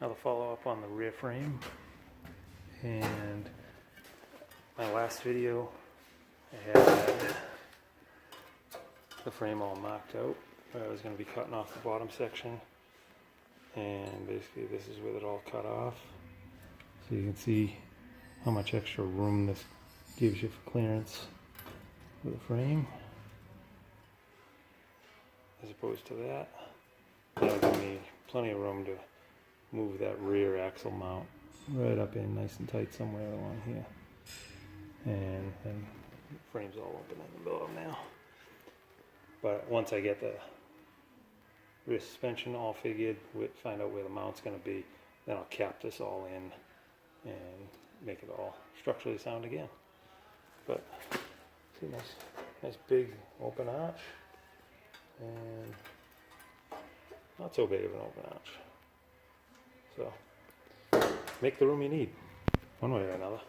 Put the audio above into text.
another follow-up on the rear frame. And my last video, I had the frame all marked out. I was going to be cutting off the bottom section, and basically this is with it all cut off. So you can see how much extra room this gives you for clearance with the frame, as opposed to that. That'll give me plenty of room to move that rear axle mount right up in nice and tight somewhere along here. And the frame's all open in the bottom now. But once I get the rear suspension all figured, find out where the mount's going to be, then I'll cap this all in and make it all structurally sound again. But see, nice big open arch, and not so big of an open arch. So make the room you need, one way or another.